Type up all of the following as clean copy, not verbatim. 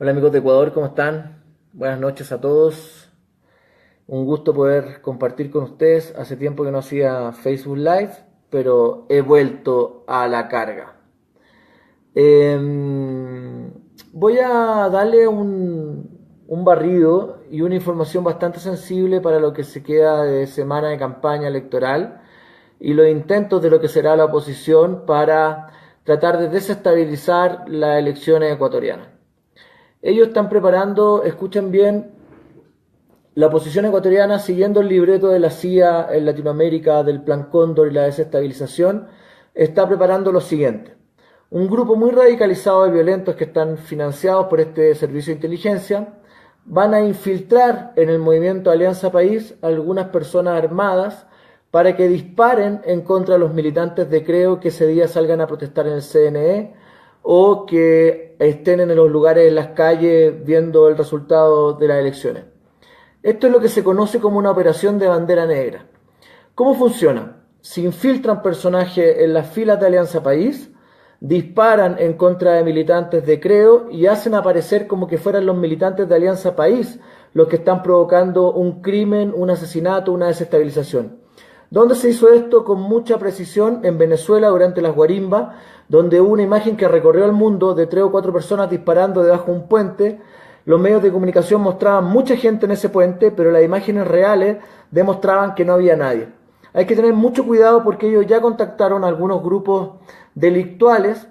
Hola amigos de Ecuador, ¿cómo están? Buenas noches a todos. Un gusto poder compartir con ustedes. Hace tiempo que no hacía Facebook Live, pero he vuelto a la carga. Voy a darle un barrido y una información bastante sensible para lo que se queda de semana de campaña electoral y los intentos de lo que será la oposición para tratar de desestabilizar las elecciones ecuatorianas. Ellos están preparando, escuchen bien, la oposición ecuatoriana, siguiendo el libreto de la CIA en Latinoamérica, del Plan Cóndor y la desestabilización, está preparando lo siguiente. Un grupo muy radicalizado de violentos que están financiados por este servicio de inteligencia van a infiltrar en el movimiento Alianza País a algunas personas armadas para que disparen en contra de los militantes de Creo que ese día salgan a protestar en el CNE o que estén en los lugares, en las calles, viendo el resultado de las elecciones. Esto es lo que se conoce como una operación de bandera negra. ¿Cómo funciona? Se infiltran personajes en las filas de Alianza País, disparan en contra de militantes de Creo y hacen aparecer como que fueran los militantes de Alianza País los que están provocando un crimen, un asesinato, una desestabilización. ¿Dónde se hizo esto con mucha precisión? En Venezuela durante las guarimbas, donde hubo una imagen que recorrió el mundo de 3 o 4 personas disparando debajo de un puente. Los medios de comunicación mostraban mucha gente en ese puente, pero las imágenes reales demostraban que no había nadie. Hay que tener mucho cuidado porque ellos ya contactaron a algunos grupos delictuales,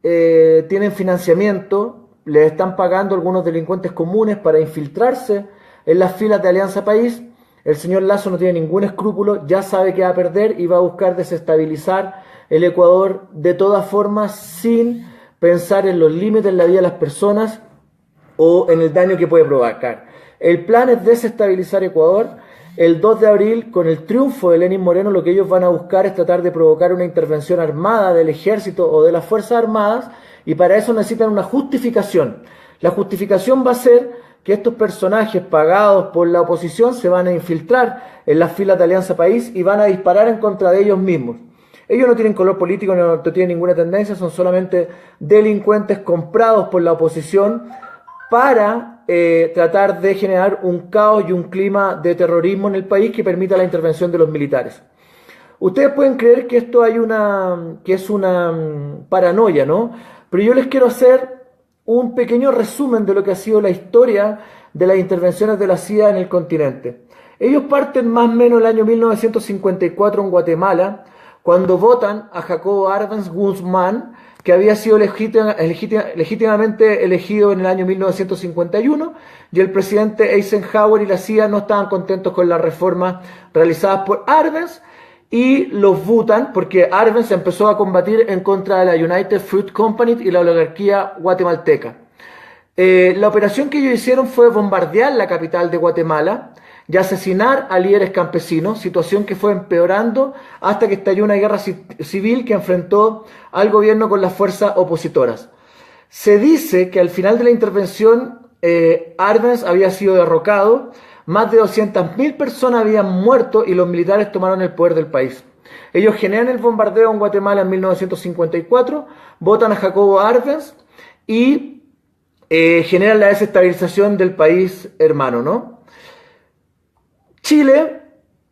tienen financiamiento, les están pagando a algunos delincuentes comunes para infiltrarse en las filas de Alianza País. El señor Lasso no tiene ningún escrúpulo, ya sabe que va a perder y va a buscar desestabilizar el Ecuador de todas formas sin pensar en los límites en la vida de las personas o en el daño que puede provocar. El plan es desestabilizar Ecuador. El 2 de abril, con el triunfo de Lenín Moreno, lo que ellos van a buscar es tratar de provocar una intervención armada del ejército o de las Fuerzas Armadas y para eso necesitan una justificación. La justificación va a ser que estos personajes pagados por la oposición se van a infiltrar en las filas de Alianza País y van a disparar en contra de ellos mismos. Ellos no tienen color político, no tienen ninguna tendencia, son solamente delincuentes comprados por la oposición para tratar de generar un caos y un clima de terrorismo en el país que permita la intervención de los militares. Ustedes pueden creer que esto es una paranoia, ¿no? Pero yo les quiero hacer un pequeño resumen de lo que ha sido la historia de las intervenciones de la CIA en el continente. Ellos parten más o menos el año 1954 en Guatemala, cuando votan a Jacobo Arbenz Guzmán, que había sido legítimamente elegido en el año 1951, y el presidente Eisenhower y la CIA no estaban contentos con las reformas realizadas por Arbenz, y los votan porque Arbenz empezó a combatir en contra de la United Fruit Company y la oligarquía guatemalteca. La operación que ellos hicieron fue bombardear la capital de Guatemala y asesinar a líderes campesinos, situación que fue empeorando hasta que estalló una guerra civil que enfrentó al gobierno con las fuerzas opositoras. Se dice que al final de la intervención Arbenz había sido derrocado, más de 200.000 personas habían muerto y los militares tomaron el poder del país. Ellos generan el bombardeo en Guatemala en 1954, votan a Jacobo Arbenz y generan la desestabilización del país hermano, ¿no? Chile,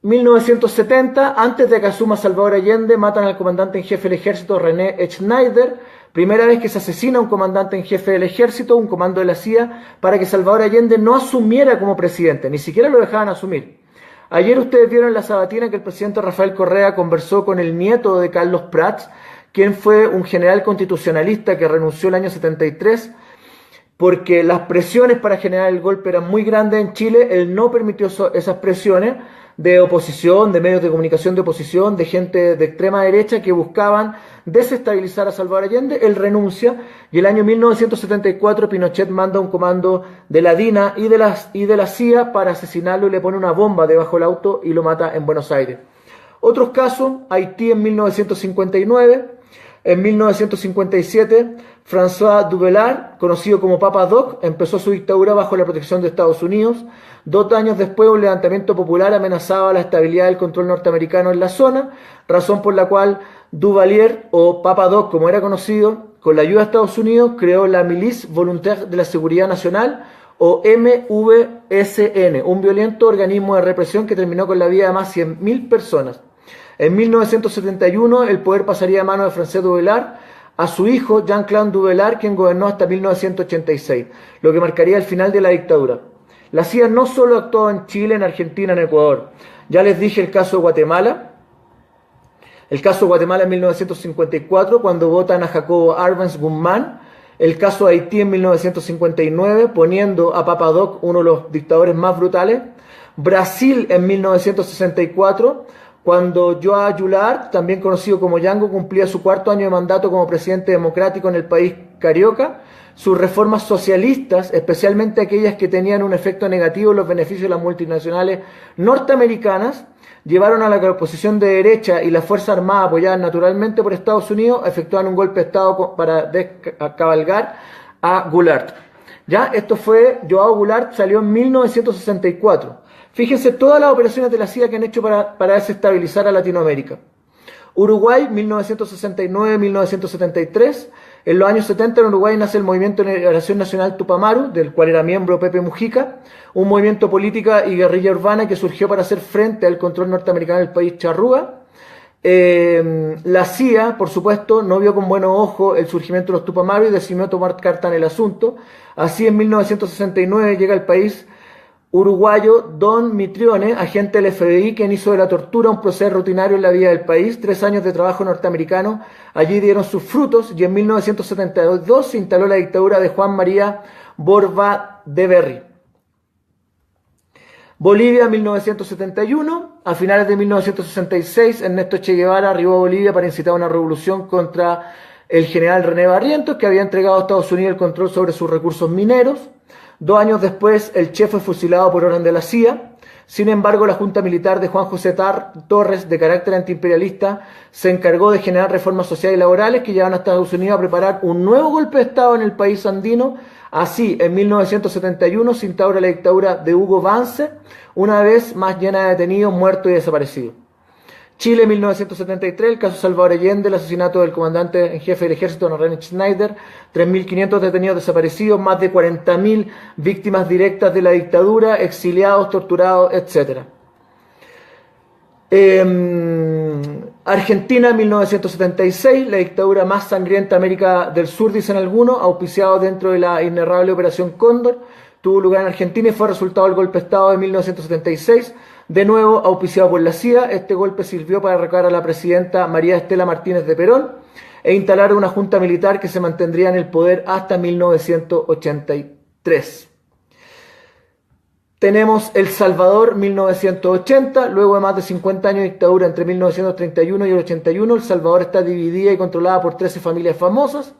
1970, antes de que asuma Salvador Allende, matan al comandante en jefe del ejército René Schneider. Primera vez que se asesina a un comandante en jefe del ejército, un comando de la CIA, para que Salvador Allende no asumiera como presidente, ni siquiera lo dejaban asumir. Ayer ustedes vieron en la sabatina que el presidente Rafael Correa conversó con el nieto de Carlos Prats, quien fue un general constitucionalista que renunció el año 73, porque las presiones para generar el golpe eran muy grandes en Chile. Él no permitió esas presiones de oposición, de medios de comunicación de oposición, de gente de extrema derecha que buscaban desestabilizar a Salvador Allende. Él renuncia y el año 1974 Pinochet manda un comando de la DINA y de la CIA para asesinarlo y le pone una bomba debajo del auto y lo mata en Buenos Aires. Otros casos, Haití en 1959, en 1957, François Duvalier, conocido como Papa Doc, empezó su dictadura bajo la protección de Estados Unidos. 2 años después, un levantamiento popular amenazaba la estabilidad del control norteamericano en la zona, razón por la cual Duvalier, o Papa Doc como era conocido, con la ayuda de Estados Unidos, creó la Milice Volontaire de la Seguridad Nacional, o MVSN, un violento organismo de represión que terminó con la vida de más de 100.000 personas. En 1971, el poder pasaría a manos de Francesc Duvillard a su hijo Jean-Claude Duvillard, quien gobernó hasta 1986, lo que marcaría el final de la dictadura. La CIA no solo actuó en Chile, en Argentina, en Ecuador. Ya les dije el caso de Guatemala. El caso de Guatemala en 1954, cuando votan a Jacobo Arbenz Guzmán. El caso de Haití en 1959, poniendo a Papa Doc, uno de los dictadores más brutales. Brasil en 1964, cuando João Goulart, también conocido como Yango, cumplía su 4º año de mandato como presidente democrático en el país carioca. Sus reformas socialistas, especialmente aquellas que tenían un efecto negativo en los beneficios de las multinacionales norteamericanas, llevaron a la oposición de derecha y la Fuerza Armada, apoyada naturalmente por Estados Unidos, a efectuar un golpe de Estado para descabalgar a Goulart. Ya, esto fue, João Goulart salió en 1964. Fíjense todas las operaciones de la CIA que han hecho para desestabilizar a Latinoamérica. Uruguay, 1969-1973. En los años 70 en Uruguay nace el Movimiento de Liberación Nacional Tupamaru, del cual era miembro Pepe Mujica, un movimiento política y guerrilla urbana que surgió para hacer frente al control norteamericano del país charrúa. La CIA, por supuesto, no vio con buenos ojos el surgimiento de los Tupamaru y decidió tomar carta en el asunto. Así, en 1969 llega al país uruguayo Don Mitrione, agente del FBI, quien hizo de la tortura un proceso rutinario en la vida del país. 3 años de trabajo norteamericano allí dieron sus frutos y en 1972 se instaló la dictadura de Juan María Borba de Berry. Bolivia, 1971. A finales de 1966, Ernesto Che Guevara arribó a Bolivia para incitar una revolución contra el general René Barrientos, que había entregado a Estados Unidos el control sobre sus recursos mineros. 2 años después, el Che fue fusilado por orden de la CIA. Sin embargo, la Junta Militar de Juan José Torres, de carácter antiimperialista, se encargó de generar reformas sociales y laborales que llevaron a Estados Unidos a preparar un nuevo golpe de Estado en el país andino. Así, en 1971 se instaura la dictadura de Hugo Banzer, una vez más llena de detenidos, muertos y desaparecidos. Chile, 1973, el caso Salvador Allende, el asesinato del comandante en jefe del ejército, René Schneider, 3.500 detenidos desaparecidos, más de 40.000 víctimas directas de la dictadura, exiliados, torturados, etc. Argentina, 1976, la dictadura más sangrienta de América del Sur, dicen algunos, auspiciado dentro de la inenarrable Operación Cóndor, tuvo lugar en Argentina y fue resultado del golpe de Estado de 1976, de nuevo auspiciado por la CIA. Este golpe sirvió para recabar a la presidenta María Estela Martínez de Perón e instalar una junta militar que se mantendría en el poder hasta 1983. Tenemos El Salvador, 1980, luego de más de 50 años de dictadura entre 1931 y el 81, El Salvador está dividida y controlada por 13 familias famosas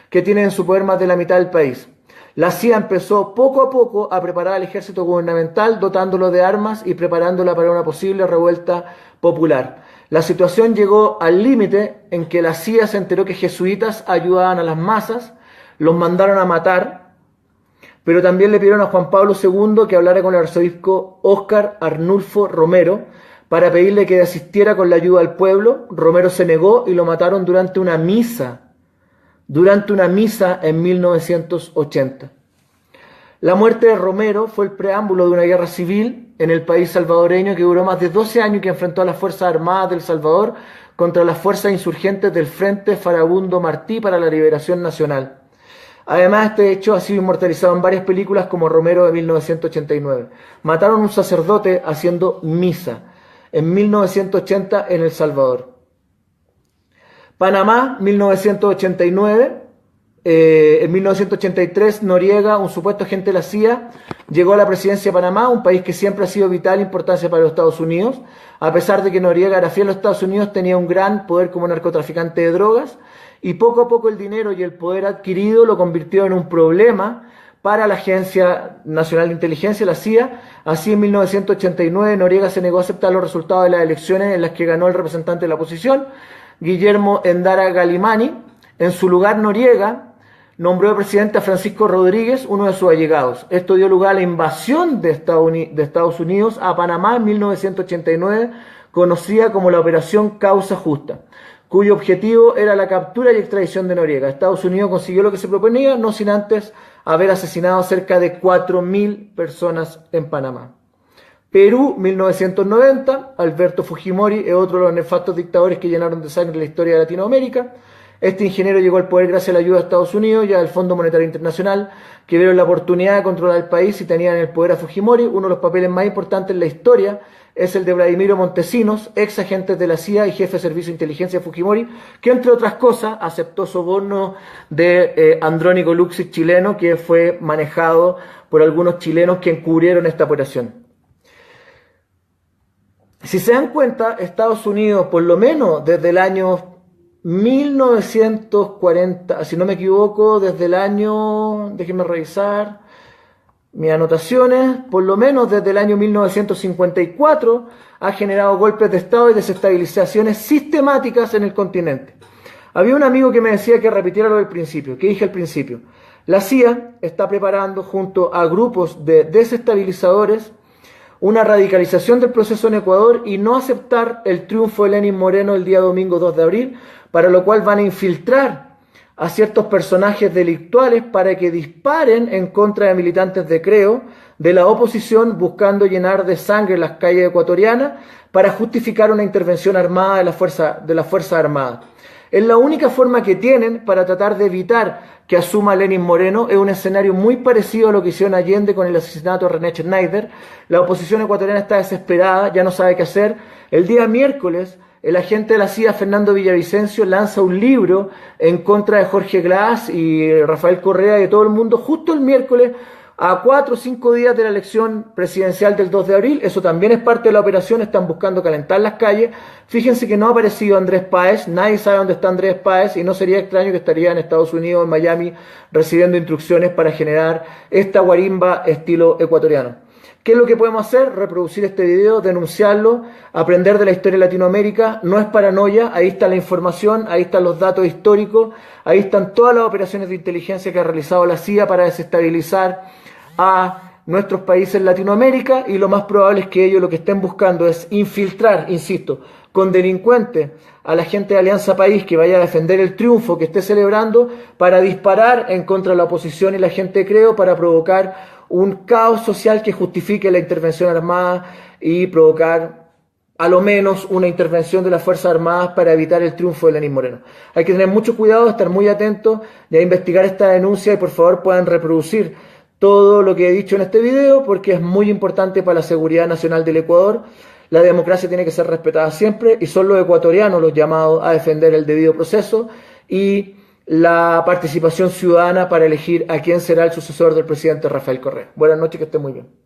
que tienen en su poder más de la mitad del país. La CIA empezó poco a poco a preparar al ejército gubernamental, dotándolo de armas y preparándola para una posible revuelta popular. La situación llegó al límite en que la CIA se enteró que jesuitas ayudaban a las masas, los mandaron a matar, pero también le pidieron a Juan Pablo II que hablara con el arzobispo Óscar Arnulfo Romero para pedirle que asistiera con la ayuda al pueblo. Romero se negó y lo mataron durante una misa en 1980. La muerte de Romero fue el preámbulo de una guerra civil en el país salvadoreño que duró más de 12 años y que enfrentó a las Fuerzas Armadas del Salvador contra las fuerzas insurgentes del Frente Farabundo Martí para la Liberación Nacional. Además, este hecho ha sido inmortalizado en varias películas como Romero de 1989. Mataron a un sacerdote haciendo misa en 1980 en El Salvador. Panamá, 1989. En 1983, Noriega, un supuesto agente de la CIA, llegó a la presidencia de Panamá, un país que siempre ha sido de vital importancia para los Estados Unidos. A pesar de que Noriega era fiel a los Estados Unidos, tenía un gran poder como narcotraficante de drogas, y poco a poco el dinero y el poder adquirido lo convirtió en un problema para la Agencia Nacional de Inteligencia, la CIA. Así, en 1989, Noriega se negó a aceptar los resultados de las elecciones en las que ganó el representante de la oposición, Guillermo Endara Galimani. En su lugar, Noriega nombró de presidente a Francisco Rodríguez, uno de sus allegados. Esto dio lugar a la invasión de Estados Unidos a Panamá en 1989, conocida como la Operación Causa Justa. cuyo objetivo era la captura y extradición de Noriega. Estados Unidos consiguió lo que se proponía, no sin antes haber asesinado a cerca de 4.000 personas en Panamá. Perú, 1990, Alberto Fujimori es otro de los nefastos dictadores que llenaron de sangre la historia de Latinoamérica. Este ingeniero llegó al poder gracias a la ayuda de Estados Unidos y al Fondo Monetario Internacional, que vieron la oportunidad de controlar el país y tenían en el poder a Fujimori. Uno de los papeles más importantes en la historia es el de Vladimiro Montesinos, ex agente de la CIA y jefe de servicio de inteligencia de Fujimori, que entre otras cosas aceptó soborno de Andrónico Luksic chileno, que fue manejado por algunos chilenos que encubrieron esta operación. Si se dan cuenta, Estados Unidos, por lo menos desde el año 1940, si no me equivoco, desde el año, déjenme revisar mis anotaciones, por lo menos desde el año 1954, ha generado golpes de Estado y desestabilizaciones sistemáticas en el continente. Había un amigo que me decía que repitiera lo del principio, que dije al principio. La CIA está preparando junto a grupos de desestabilizadores una radicalización del proceso en Ecuador y no aceptar el triunfo de Lenín Moreno el día domingo 2 de abril, para lo cual van a infiltrar a ciertos personajes delictuales para que disparen en contra de militantes de Creo, de la oposición, buscando llenar de sangre las calles ecuatorianas para justificar una intervención armada de las Fuerzas Armadas. Es la única forma que tienen para tratar de evitar que asuma Lenín Moreno. Es un escenario muy parecido a lo que hicieron Allende con el asesinato de René Schneider. La oposición ecuatoriana está desesperada, ya no sabe qué hacer. El día miércoles, el agente de la CIA, Fernando Villavicencio, lanza un libro en contra de Jorge Glass y Rafael Correa y de todo el mundo, justo el miércoles, a 4 o 5 días de la elección presidencial del 2 de abril. Eso también es parte de la operación, están buscando calentar las calles. Fíjense que no ha aparecido Andrés Páez, nadie sabe dónde está Andrés Páez y no sería extraño que estaría en Estados Unidos, en Miami, recibiendo instrucciones para generar esta guarimba estilo ecuatoriano. ¿Qué es lo que podemos hacer? Reproducir este video, denunciarlo, aprender de la historia de Latinoamérica. No es paranoia, ahí está la información, ahí están los datos históricos, ahí están todas las operaciones de inteligencia que ha realizado la CIA para desestabilizar a nuestros países en Latinoamérica, y lo más probable es que ellos lo que estén buscando es infiltrar, insisto, con delincuentes a la gente de Alianza País que vaya a defender el triunfo que esté celebrando, para disparar en contra de la oposición y la gente de Creo, para provocar un caos social que justifique la intervención armada y provocar a lo menos una intervención de las Fuerzas Armadas para evitar el triunfo de Lenín Moreno. Hay que tener mucho cuidado, estar muy atentos y a investigar esta denuncia, y por favor puedan reproducir todo lo que he dicho en este video, porque es muy importante para la seguridad nacional del Ecuador. La democracia tiene que ser respetada siempre y son los ecuatorianos los llamados a defender el debido proceso y la participación ciudadana para elegir a quién será el sucesor del presidente Rafael Correa. Buenas noches, que esté muy bien.